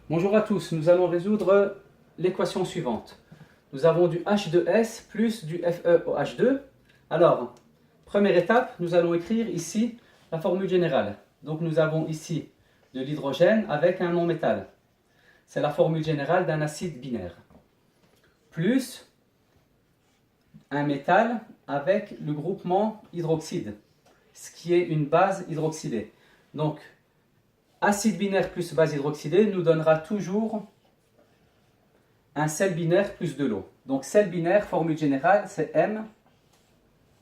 Bonjour à tous, nous allons résoudre l'équation suivante. Nous avons du H2S plus du FeOH2. Alors, première étape, nous allons écrire ici la formule générale. Donc nous avons ici de l'hydrogène avec un non-métal. C'est la formule générale d'un acide binaire. Plus un métal avec le groupement hydroxyde, ce qui est une base hydroxydée. Donc, acide binaire plus base hydroxydée nous donnera toujours un sel binaire plus de l'eau. Donc sel binaire, formule générale, c'est M,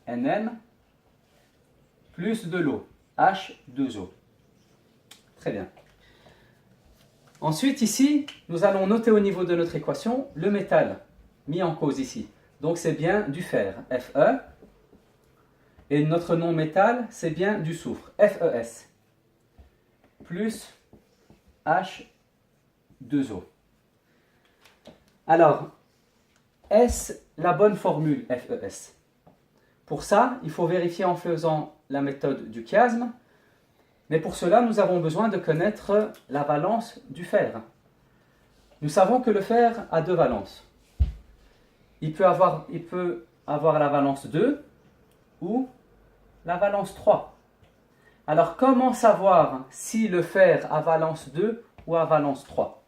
NM, plus de l'eau, H2O. Très bien. Ensuite, ici, nous allons noter au niveau de notre équation le métal mis en cause ici. Donc c'est bien du fer, Fe. Et notre non-métal, c'est bien du soufre, FeS. Plus H2O. Alors, est-ce la bonne formule FeS? Pour ça, il faut vérifier en faisant la méthode du chiasme, mais pour cela, nous avons besoin de connaître la valence du fer. Nous savons que le fer a deux valences. Il peut avoir la valence 2 ou la valence 3. Alors, comment savoir si le fer a valence 2 ou a valence 3?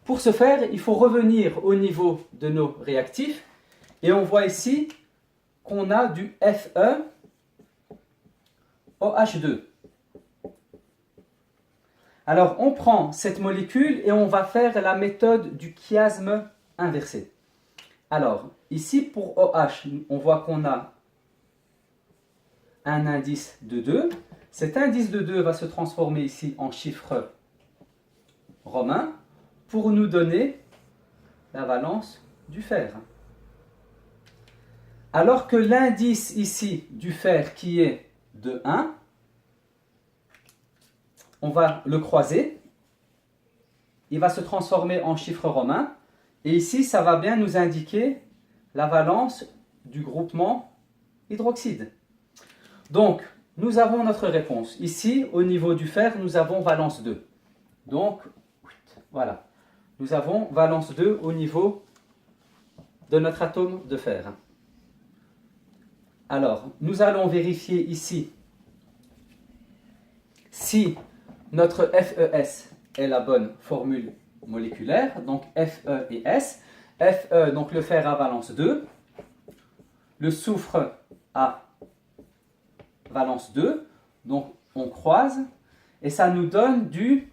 Pour ce faire, il faut revenir au niveau de nos réactifs. Et on voit ici qu'on a du FeOH2. Alors, on prend cette molécule et on va faire la méthode du chiasme inversé. Alors, ici pour OH, on voit qu'on a un indice de 2. Cet indice de 2 va se transformer ici en chiffre romain pour nous donner la valence du fer. Alors que l'indice ici du fer qui est de 1, on va le croiser, il va se transformer en chiffre romain, et ici ça va bien nous indiquer la valence du groupement hydroxyde. Donc, nous avons notre réponse. Ici, au niveau du fer, nous avons valence 2. Donc, voilà. Nous avons valence 2 au niveau de notre atome de fer. Alors, nous allons vérifier ici si notre FeS est la bonne formule moléculaire. Donc, Fe et S. Fe, donc le fer a valence 2. Le soufre a valence 2. Donc, on croise. Et ça nous donne du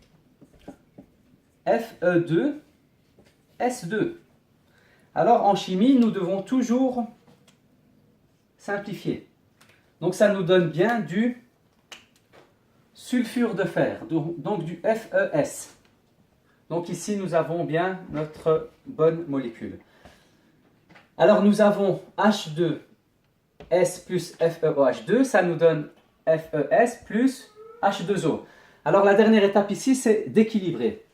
Fe2S2. Alors en chimie, nous devons toujours simplifier. Donc ça nous donne bien du sulfure de fer, donc du FeS. Donc ici, nous avons bien notre bonne molécule. Alors nous avons H2S plus FeOH2, ça nous donne FeS plus H2O. Alors la dernière étape ici, c'est d'équilibrer.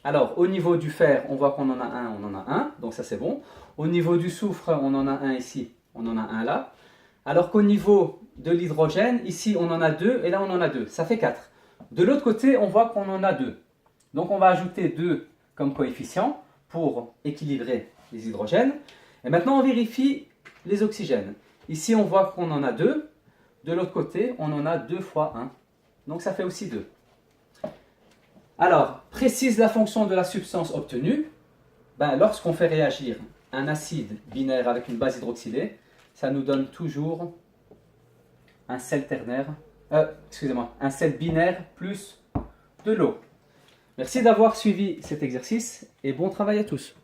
Alors, au niveau du fer, on voit qu'on en a un, on en a un, donc ça c'est bon. Au niveau du soufre, on en a un ici, on en a un là. Alors qu'au niveau de l'hydrogène, ici on en a deux et là on en a deux, ça fait 4. De l'autre côté, on voit qu'on en a 2. Donc on va ajouter 2 comme coefficient pour équilibrer les hydrogènes. Et maintenant on vérifie les oxygènes. Ici on voit qu'on en a 2, de l'autre côté on en a 2 fois 1, donc ça fait aussi 2. Alors, précise la fonction de la substance obtenue. Lorsqu'on fait réagir un acide binaire avec une base hydroxydée, ça nous donne toujours un sel ternaire, un sel binaire plus de l'eau. Merci d'avoir suivi cet exercice et bon travail à tous.